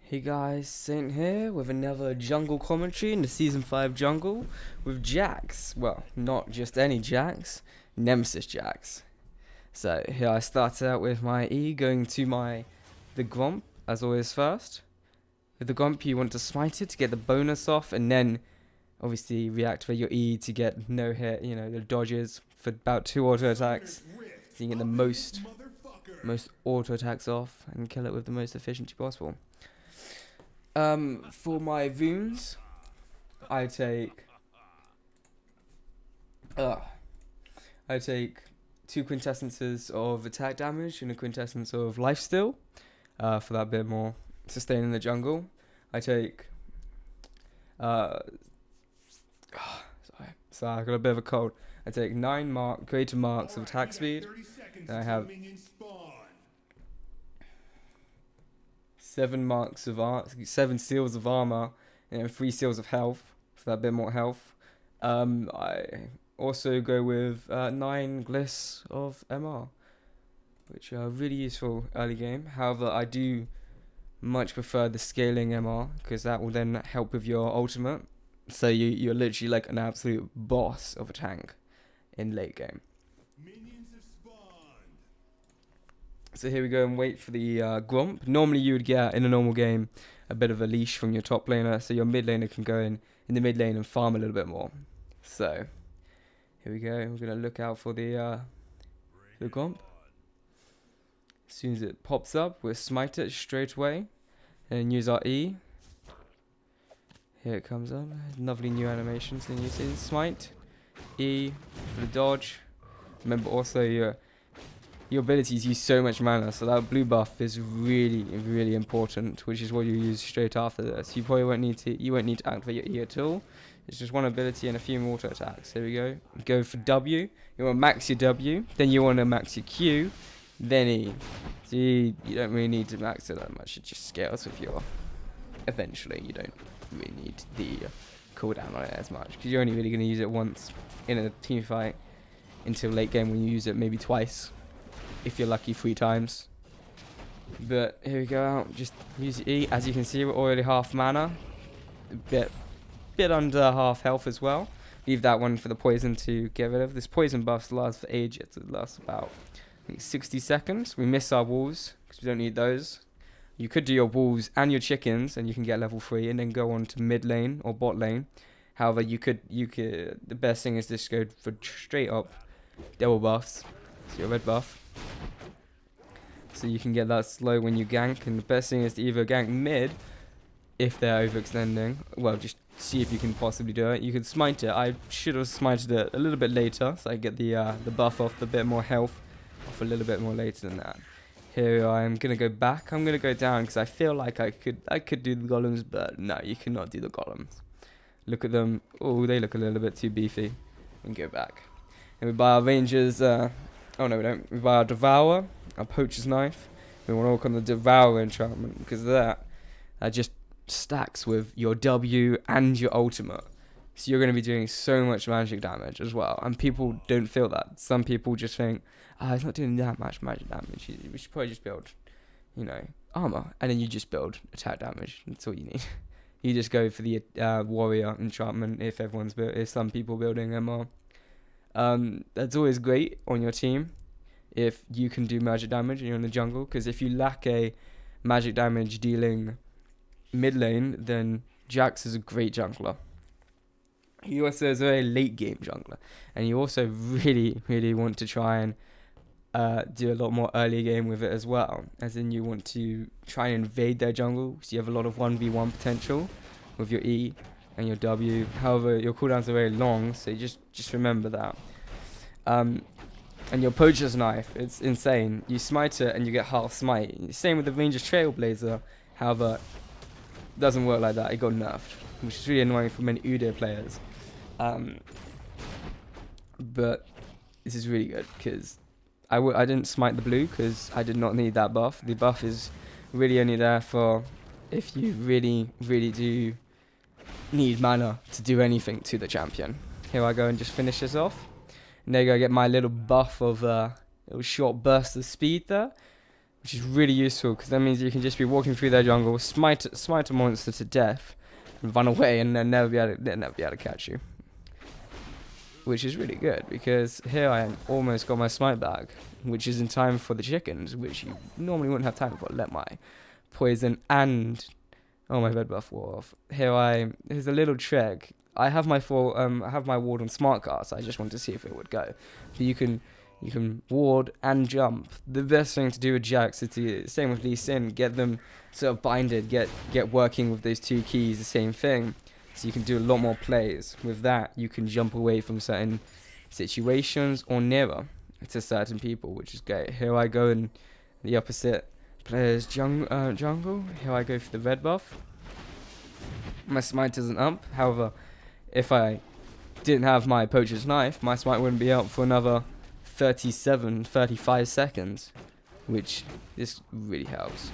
Hey guys, Saint here with another jungle commentary in the Season 5 jungle with Jax. Well, not just any Jax, Nemesis JAX. So here I started out with my E going to the Gromp as always first. With the Gromp you want to smite it to get the bonus off and then obviously reactivate your E to get no hit, the dodges for about 2 auto attacks. So you get the most auto attacks off and kill it with the most efficiency possible. For my wounds, I take 2 quintessences of attack damage and a quintessence of lifesteal, for that bit more sustain in the jungle. I take sorry, I got a bit of a cold. I take 9 greater marks of attack speed. And I have 7 seals of armor, and 3 seals of health for that bit more health. I also go with 9 gliss of MR, which are really useful early game. However, I do much prefer the scaling MR because that will then help with your ultimate. So you're literally like an absolute boss of a tank in late game. So here we go and wait for the Gromp. Normally you would get, in a normal game, a bit of a leash from your top laner, so your mid laner can go in the mid lane and farm a little bit more. So, here we go. We're going to look out for the Gromp. As soon as it pops up, we'll smite it straight away, and use our E. Here it comes up. Lovely new animations. Then you see smite, E for the dodge. Remember also your abilities use so much mana, so that blue buff is really, really important, which is what you use straight after this. You probably won't need to activate your E at all. It's just one ability and a few more auto attacks. Here we go. Go for W. You want to max your W, then you want to max your Q, then E. So you don't really need to max it that much. It just scales with your. Eventually, you don't really need the cooldown on it as much because you're only really going to use it once in a team fight until late game when you use it maybe twice. If you're lucky 3 times. But here we go out, just use E. As you can see, we're already half mana. A bit under half health as well. Leave that one for the poison to get rid of. This poison buff lasts for ages. It lasts about, I think, 60 seconds. We miss our wolves because we don't need those. You could do your wolves and your chickens and you can get level 3 and then go on to mid lane or bot lane. However, you could the best thing is just go for straight up double buffs. So your red buff. So you can get that slow when you gank, and the best thing is to either gank mid if they're overextending. Well, just see if you can possibly do it. You can smite it. I should have smited it a little bit later, so I get the buff off, the bit more health off a little bit more later than that. Here I'm gonna go back. I'm gonna go down because I feel like I could do the golems, but no, you cannot do the golems. Look at them. Oh, they look a little bit too beefy. And go back. And we buy our rangers. Oh no, we don't. We buy our Devour, our Poacher's Knife. We want to work on the Devour enchantment because that just stacks with your W and your ultimate. So you're going to be doing so much magic damage as well. And people don't feel that. Some people just think, it's not doing that much magic damage. We should probably just build, armor. And then you just build attack damage. That's all you need. You just go for the warrior enchantment if some people building MR. That's always great on your team if you can do magic damage and you're in the jungle, because if you lack a magic damage dealing mid lane, then Jax is a great jungler. He also is a very late game jungler, and you also really, really want to try and do a lot more early game with it as well, as in you want to try and invade their jungle, so you have a lot of 1v1 potential with your E and your W. However, your cooldowns are very long, so just remember that. And your Poacher's Knife, it's insane. You smite it and you get half smite. Same with the Ranger's Trailblazer. However, it doesn't work like that. It got nerfed, which is really annoying for many Udyr players. But this is really good because I didn't smite the blue because I did not need that buff. The buff is really only there for if you really, really do need mana to do anything to the champion. Here I go and just finish this off. And there you go, I get my little buff of little short burst of speed there. which is really useful because that means you can just be walking through their jungle, smite a monster to death, and run away, and they'll never be able to catch you. Which is really good because here I almost got my smite back, which is in time for the chickens, which you normally wouldn't have time for. Let my poison and my red buff wore off. Here's a little trick. I have my ward on smart cast. I just wanted to see if it would go. But you can ward and jump. The best thing to do with Jax is to same with Lee Sin, get them sort of binded, get working with those two keys, the same thing. So you can do a lot more plays. With that, you can jump away from certain situations or nearer to certain people, which is great. Here I go in the opposite player's jungle. Here I go for the red buff. My smite isn't up. However, if I didn't have my poacher's knife, my smite wouldn't be up for another 35 seconds, which this really helps.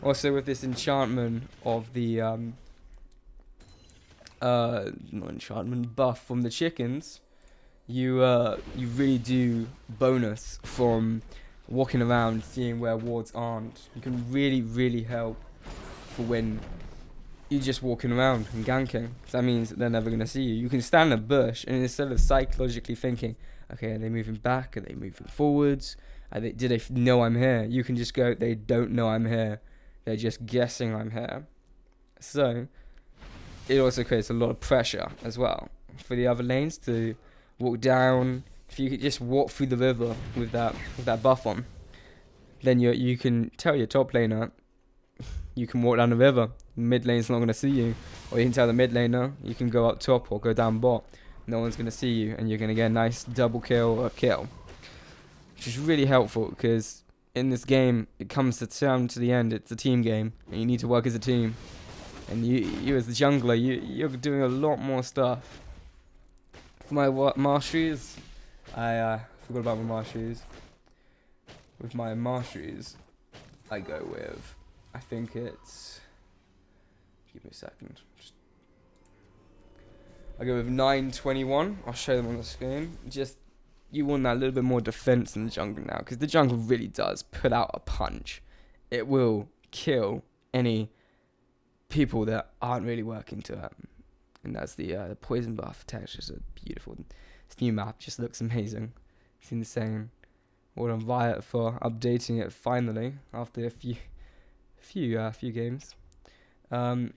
Also with this enchantment of the not enchantment, buff from the chickens, you really do bonus from walking around seeing where wards aren't. You can really help for when you're just walking around and ganking. That means that they're never going to see you. You can stand in a bush and instead of psychologically thinking, okay, are they moving back? Are they moving forwards? Do they know I'm here? You can just go, they don't know I'm here. They're just guessing I'm here. So it also creates a lot of pressure as well for the other lanes to walk down. If you could just walk through the river with that buff on, then you can tell your top laner you can walk down the river. Mid lane's not going to see you, or you can tell the mid laner you can go up top or go down bot. No one's going to see you, and you're going to get a nice double kill or kill, which is really helpful because in this game it comes down to the end. It's a team game, and you need to work as a team. And you as the jungler, you're doing a lot more stuff. For my masteries, I forgot about my masteries. With my masteries, I go with, I think it's, give me a second. I go with 921. I'll show them on the screen. Just, you want that little bit more defense in the jungle now, because the jungle really does put out a punch. It will kill any people that aren't really working to it. And that's the poison buff textures are beautiful. This new map just looks amazing. It's insane. Well done Riot for updating it finally after a few games. Yeah,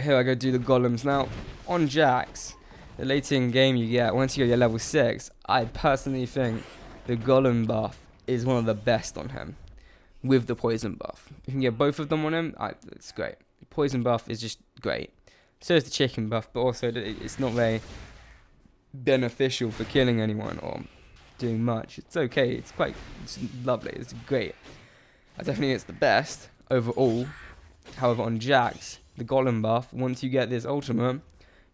here I go do the golems now. On Jax, the later in game you get, once you get your level 6, I personally think the golem buff is one of the best on him. With the poison buff, you can get both of them on him. It's great. The poison buff is just great. So is the chicken buff, but also it's not very beneficial for killing anyone or doing much. It's okay. It's lovely. It's great. I definitely think it's the best overall. However, on Jax, the golem buff, once you get this ultimate,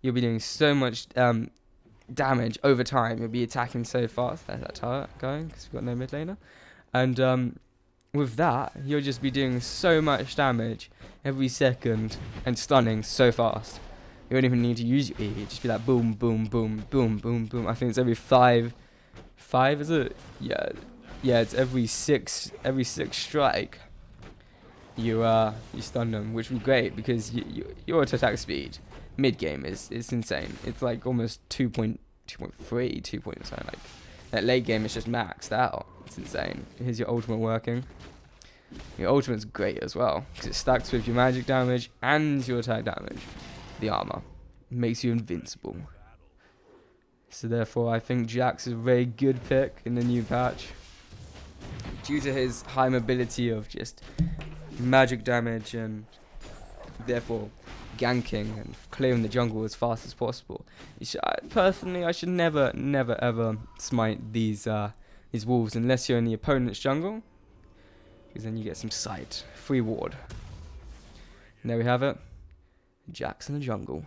you'll be doing so much damage over time. You'll be attacking so fast. There's that turret going because we've got no mid laner, and with that, you'll just be doing so much damage every second and stunning so fast. You don't even need to use your E. It'll just be like boom, boom, boom, boom, boom, boom. I think it's every five, is it? Yeah, it's every six strike. You stun them, which would be great because your attack speed mid game is insane. It's like almost 2.3, 2 point something like. That late game is just maxed out. It's insane. Here's your ultimate working. Your ultimate's great as well because it stacks with your magic damage and your attack damage. The armor makes you invincible. So therefore, I think Jax is a very good pick in the new patch due to his high mobility of just magic damage and therefore ganking and clearing the jungle as fast as possible. Personally, I should never ever smite these wolves unless you're in the opponent's jungle, because then you get some sight, free ward. And there we have it, Jax in the jungle.